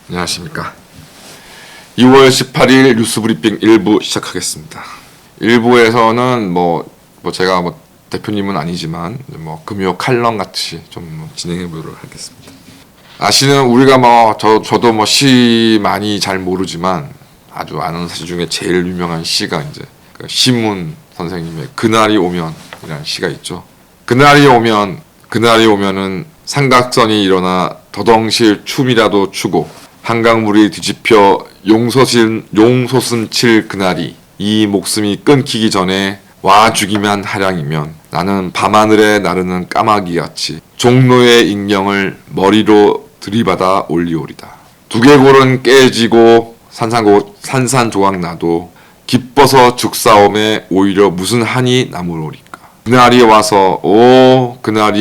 안녕하십니까. 2월 18일 뉴스브리핑 1부 시작하겠습니다. 1부에서는 제가 대표님은 아니지만 금요 칼럼 같이 좀 진행해 보도록 하겠습니다. 아시는 우리가 저도 시 많이 잘 모르지만 아주 아는 시 중에 제일 유명한 시가 이제 그 시문 선생님의 그날이 오면이라는 시가 있죠. 그날이 오면은 삼각선이 일어나 더덩실 춤이라도 추고 한강물이 뒤집혀 용솟음 칠 그날이 이 목숨이 끊기기 전에 와 죽이면 하량이면 나는 밤하늘에 나르는 까마귀같이 종로의 인경을 머리로 들이받아 올리오리다. 두개골은 깨지고 산산조각 나도 기뻐서 죽사옴에 오히려 무슨 한이 남으로리까. 그날이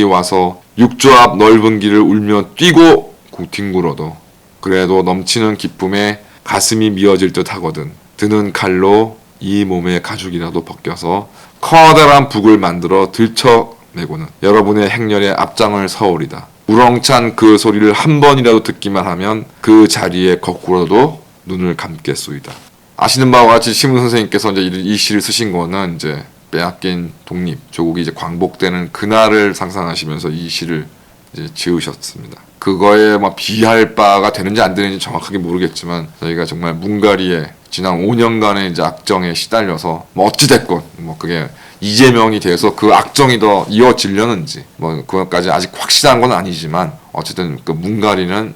와서 육조 앞 넓은 길을 울며 뛰고 뒹굴어도 그래도 넘치는 기쁨에 가슴이 미어질 듯 하거든. 드는 칼로 이 몸의 가죽이라도 벗겨서 커다란 북을 만들어 들쳐내고는 여러분의 행렬에 앞장을 서오리다. 우렁찬 그 소리를 한 번이라도 듣기만 하면 그 자리에 거꾸로도 눈을 감겠소이다. 아시는 바와 같이 시문 선생님께서 이제 이 시를 쓰신 거는 이제 빼앗긴 독립, 조국이 이제 광복되는 그날을 상상하시면서 이 시를 이제 지으셨습니다. 그거에 비할 바가 되는지 안 되는지 정확하게 모르겠지만 저희가 정말 문가리에 지난 5년간의 이제 악정에 시달려서 어찌됐건 그게 이재명이 돼서 그 악정이 더 이어지려는지 그것까지 아직 확실한 건 아니지만 어쨌든 그 문가리는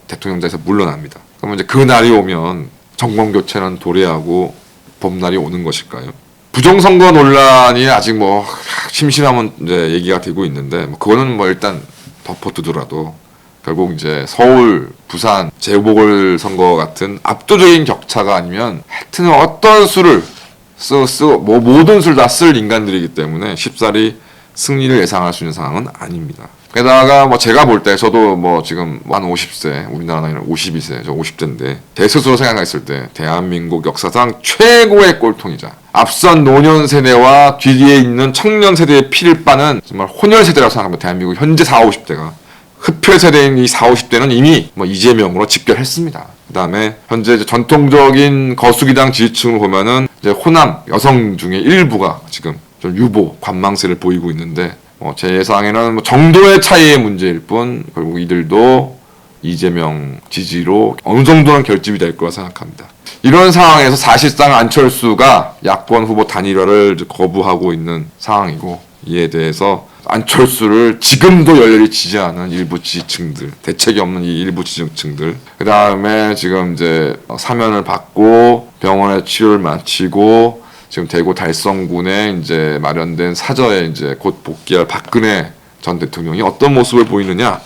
대통령자에서 물러납니다. 그러면 이제 그 날이 오면 정권 교체는 도래하고 봄날이 오는 것일까요? 부정선거 논란이 아직 심심하면 이제 얘기가 되고 있는데 그거는 일단 덮어두더라도 결국 이제 서울, 부산, 재보궐선거 같은 압도적인 격차가 아니면 하여튼 어떤 수를 모든 수를 다 쓸 인간들이기 때문에 쉽사리 승리를 예상할 수 있는 상황은 아닙니다. 게다가 제가 볼 때 저도 지금 한 50세, 우리나라 나이는 52세, 저 50대인데 제 스스로 생각했을 때 대한민국 역사상 최고의 꼴통이자 앞선 노년 세대와 뒤에 있는 청년 세대의 피를 빠는 정말 혼혈 세대라고 생각합니다. 대한민국 현재 40, 50대가. 흡혈 세대인 이 40, 50대는 이미 이재명으로 집결했습니다. 그 다음에 현재 이제 전통적인 거수기당 지지층을 보면은 이제 호남 여성 중에 일부가 지금 좀 유보, 관망세를 보이고 있는데 제 예상에는 정도의 차이의 문제일 뿐 결국 이들도 이재명 지지로 어느 정도는 결집이 될 거라 생각합니다. 이런 상황에서 사실상 안철수가 야권 후보 단일화를 거부하고 있는 상황이고 이에 대해서 안철수를 지금도 열렬히 지지하는 일부 지지층들, 대책이 없는 이 일부 지지층들, 그 다음에 지금 이제 사면을 받고 병원에 치료를 마치고 지금 대구 달성군에 이제 마련된 사저에 이제 곧 복귀할 박근혜 전 대통령이 어떤 모습을 보이느냐?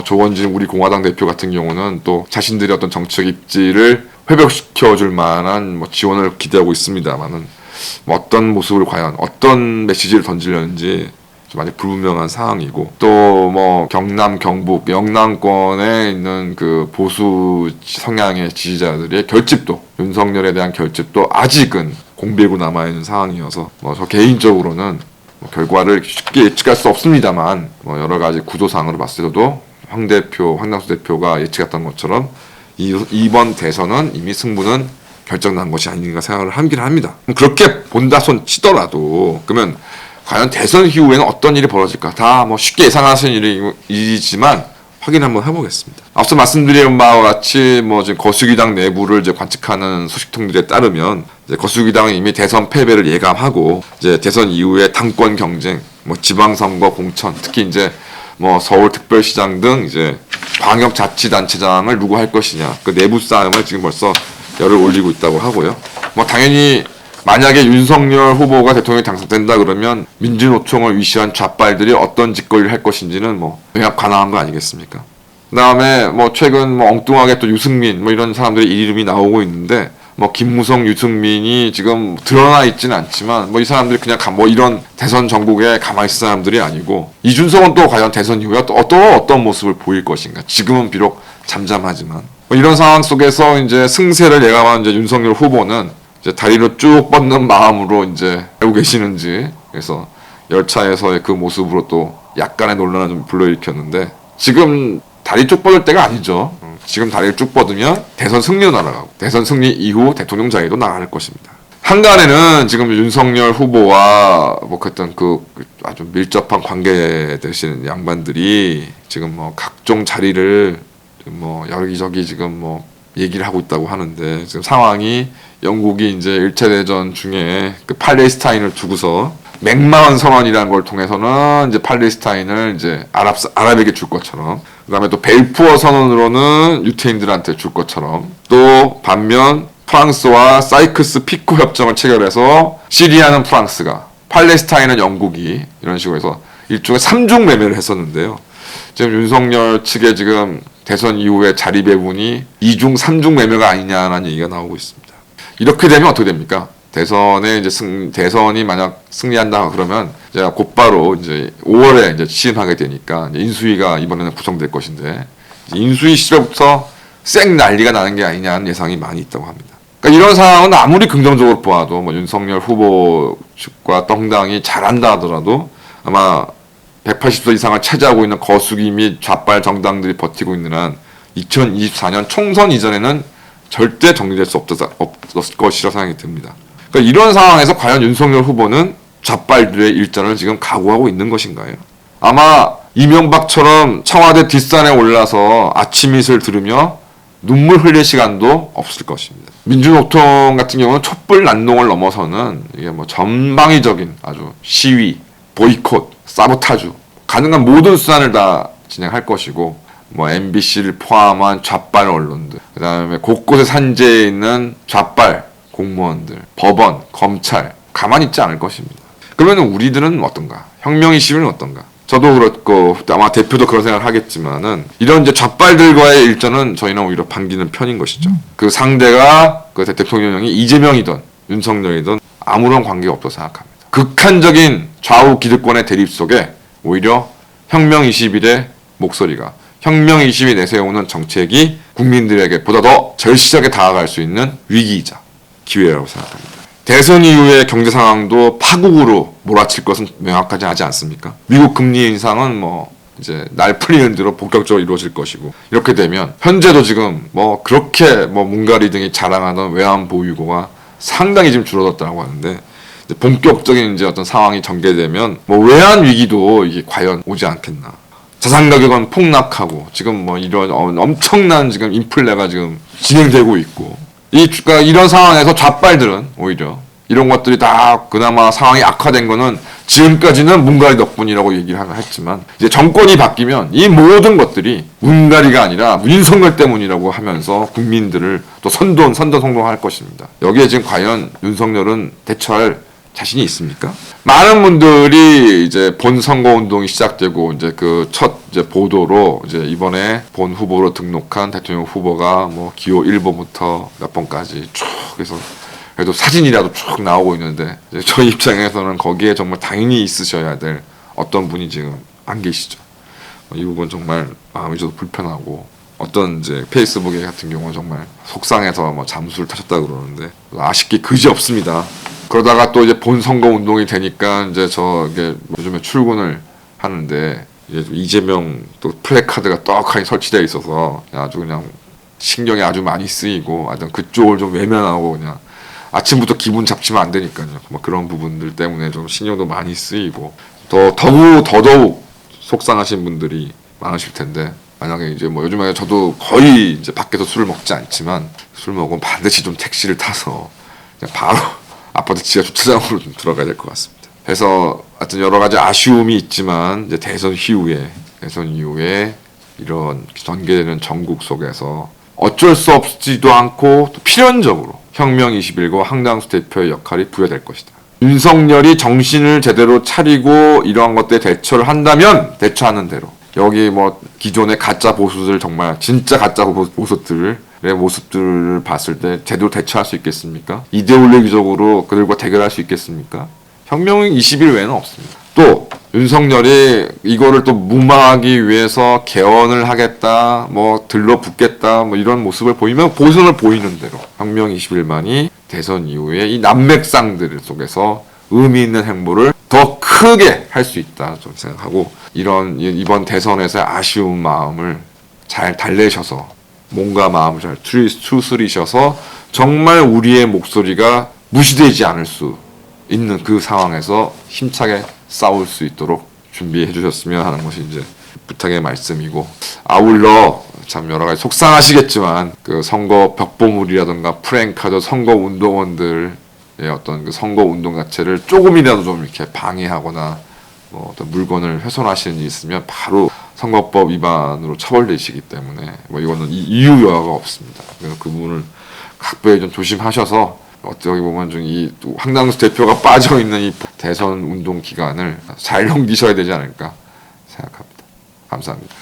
조원진 우리 공화당 대표 같은 경우는 또 자신들의 어떤 정치적 입지를 회복시켜줄 만한 지원을 기대하고 있습니다만은 어떤 모습을 과연 어떤 메시지를 던지려는지 좀 아직 불분명한 상황이고 또 경남, 경북, 영남권에 있는 그 보수 성향의 지지자들의 결집도 윤석열에 대한 결집도 아직은 공백으로 남아있는 상황이어서 저 개인적으로는 결과를 쉽게 예측할 수 없습니다만 여러 가지 구조상으로 봤을 때도 황당수 대표가 예측했던 것처럼 이번 대선은 이미 승부는 결정난 것이 아닌가 생각을 하긴 합니다. 그렇게 본다 손 치더라도 그러면 과연 대선 이후에는 어떤 일이 벌어질까? 다 쉽게 예상할 수 있는 일이지만 확인 한번 해보겠습니다. 앞서 말씀드린 바와 같이 지금 거수기당 내부를 이제 관측하는 소식통들에 따르면 이제 거수기당은 이미 대선 패배를 예감하고 이제 대선 이후에 당권 경쟁, 지방선거 공천, 특히 이제 서울특별시장 등 이제 광역자치단체장을 누구 할 것이냐 그 내부 싸움을 지금 벌써 열을 올리고 있다고 하고요. 당연히 만약에 윤석열 후보가 대통령이 당선된다 그러면 민주노총을 위시한 좌빨들이 어떤 짓거리를 할 것인지는 명확 가능한 거 아니겠습니까? 그 다음에 최근 엉뚱하게 또 유승민 이런 사람들의 이름이 나오고 있는데 김무성, 유승민이 지금 드러나 있지는 않지만 이 사람들이 그냥 이런 대선 전국에 가만히 있을 사람들이 아니고 이준석은 또 과연 대선 이후에 또 어떤 모습을 보일 것인가? 지금은 비록 잠잠하지만 이런 상황 속에서 이제 승세를 예감한 이제 윤석열 후보는 이제 다리로 쭉 뻗는 마음으로 이제 알고 계시는지 그래서 열차에서의 그 모습으로 또 약간의 논란을 좀 불러일으켰는데 지금 다리 쭉 뻗을 때가 아니죠. 지금 다리를 쭉 뻗으면 대선 승리로 날아가고 대선 승리 이후 대통령 자리도 나갈 것입니다. 한간에는 지금 윤석열 후보와 뭐 그랬던 그 아주 밀접한 관계 되시는 양반들이 지금 뭐 각종 자리를 뭐 여기저기 지금 뭐 얘기를 하고 있다고 하는데 지금 상황이 영국이 이제 1차 대전 중에 그 팔레스타인을 두고서 맥마흔 선언이라는 걸 통해서는 이제 팔레스타인을 이제 아랍에게 줄 것처럼 그다음에 또 벨푸어 선언으로는 유태인들한테 줄 것처럼 또 반면 프랑스와 사이크스 피코 협정을 체결해서 시리아는 프랑스가 팔레스타인은 영국이 이런 식으로 해서 일종의 삼중 매매를 했었는데요. 지금 윤석열 측의 지금 대선 이후에 자리 배분이 이중 삼중 매매가 아니냐라는 얘기가 나오고 있습니다. 이렇게 되면 어떻게 됩니까? 대선에 이제 대선이 만약 승리한다 그러면 이제 곧바로 이제 5월에 이제 취임하게 되니까 이제 인수위가 이번에는 구성될 것인데 인수위 시절부터 쌩 난리가 나는 게 아니냐는 예상이 많이 있다고 합니다. 그러니까 이런 상황은 아무리 긍정적으로 보아도 뭐 윤석열 후보 측과 정당이 잘한다 하더라도 아마 180석 이상을 차지하고 있는 거수기 및 좌빨 정당들이 버티고 있는 한 2024년 총선 이전에는 절대 정리될 수 없을 것이라 생각이 듭니다. 그러니까 이런 상황에서 과연 윤석열 후보는 좌빨들의 일전을 지금 각오하고 있는 것인가요? 아마 이명박처럼 청와대 뒷산에 올라서 아침잇을 들으며 눈물 흘릴 시간도 없을 것입니다. 민주노총 같은 경우는 촛불 난동을 넘어서는 이게 뭐 전방위적인 아주 시위, 보이콧, 사보타주 가능한 모든 수단을 다 진행할 것이고 뭐 MBC를 포함한 좌빨 언론들 그다음에 곳곳에 산재해 있는 좌빨 공무원들, 법원, 검찰 가만히 있지 않을 것입니다. 그러면 우리들은 어떤가? 혁명의 시위는 어떤가? 저도 그렇고 아마 대표도 그런 생각을 하겠지만은 이런 이제 좌빨들과의 일전은 저희는 오히려 반기는 편인 것이죠. 그 상대가 그 대통령이 이재명이든 윤석열이든 아무런 관계가 없다고 생각합니다. 극한적인 좌우 기득권의 대립 속에 오히려 혁명 21의 목소리가 혁명 20이 내세우는 정책이 국민들에게 보다 더 절실하게 다가갈 수 있는 위기이자 기회라고 생각합니다. 대선 이후의 경제 상황도 파국으로 몰아칠 것은 명확하지 하지 않습니까? 미국 금리 인상은 뭐 이제 날 풀리는 대로 본격적으로 이루어질 것이고 이렇게 되면 현재도 지금 뭐 그렇게 뭐 문가리 등이 자랑하던 외환 보유고가 상당히 지금 줄어들었다고 하는데 이제 본격적인 이제 어떤 상황이 전개되면 뭐 외환 위기도 이게 과연 오지 않겠나? 자산 가격은 폭락하고 지금 뭐 이런 엄청난 지금 인플레가 지금 진행되고 있고 그러니까 이런 상황에서 좌빨들은 오히려 이런 것들이 다 그나마 상황이 악화된 거는 지금까지는 문가리 덕분이라고 얘기를 했지만 이제 정권이 바뀌면 이 모든 것들이 문가리가 아니라 윤석열 때문이라고 하면서 국민들을 또 선동할 것입니다. 여기에 지금 과연 윤석열은 대처할 자신이 있습니까? 많은 분들이 이제 본 선거 운동이 시작되고 이제 그 첫 이제 보도로 이제 이번에 본 후보로 등록한 대통령 후보가 뭐 기호 1번부터 몇 번까지 쭉 해서 그래도 사진이라도 쭉 나오고 있는데 이제 저희 입장에서는 거기에 정말 당연히 있으셔야 될 어떤 분이 지금 안 계시죠. 이 부분 정말 마음이 좀 불편하고 어떤 이제 페이스북에 같은 경우는 정말 속상해서 뭐 잠수를 타셨다 그러는데 아쉽게 그지 없습니다. 그러다가 또 이제 본 선거 운동이 되니까 이제 저게 요즘에 출근을 하는데 이제 이재명 또 플래카드가 떡하니 설치되어 있어서 아주 그냥 신경이 아주 많이 쓰이고 하여튼 그쪽을 좀 외면하고 그냥 아침부터 기분 잡치면 안 되니까요. 뭐 그런 부분들 때문에 좀 신경도 많이 쓰이고 더더욱 속상하신 분들이 많으실 텐데 만약에 이제 뭐 요즘에 저도 거의 이제 밖에서 술을 먹지 않지만 술 먹으면 반드시 좀 택시를 타서 그냥 바로 아파트 지하 주차장으로 좀 들어가야 될 것 같습니다. 그래서 하여튼 여러 가지 아쉬움이 있지만 이제 대선 이후에 이런 전개되는 전국 속에서 어쩔 수 없지도 않고 또 필연적으로 혁명 21과 황당수 대표의 역할이 부여될 것이다. 윤석열이 정신을 제대로 차리고 이러한 것들에 대처를 한다면 대처하는 대로 여기 뭐 기존의 가짜 보수들 정말 진짜 가짜 보수들의 모습들을 봤을 때 제대로 대처할 수 있겠습니까? 이데올로기적으로 그들과 대결할 수 있겠습니까? 혁명 20일 외에는 없습니다. 또 윤석열이 이거를 또 무마하기 위해서 개헌을 하겠다, 뭐 들러붙겠다, 뭐 이런 모습을 보이면 보선을 보이는 대로 혁명 20일만이 대선 이후에 이 난맥상들 속에서 의미 있는 행보를 더 크게 할 수 있다 좀 생각하고 이번 대선에서의 아쉬운 마음을 잘 달래셔서 몸과 마음을 잘 추스리셔서 정말 우리의 목소리가 무시되지 않을 수 있는 그 상황에서 힘차게 싸울 수 있도록 준비해 주셨으면 하는 것이 이제 부탁의 말씀이고, 아울러 참 여러 가지 속상하시겠지만 그 선거 벽보물이라든가 프랭카드 선거 운동원들의 어떤 그 선거 운동 자체를 조금이라도 좀 이렇게 방해하거나 뭐 어떤 물건을 훼손하시는 일이 있으면 바로 선거법 위반으로 처벌되시기 때문에 뭐 이거는 이유여가 없습니다. 그래서 그 부분을 각별히 좀 조심하셔서 어떻게 보면 좀 이 황당수 대표가 빠져 있는 이 대선 운동 기간을 잘 넘기셔야 되지 않을까 생각합니다. 감사합니다.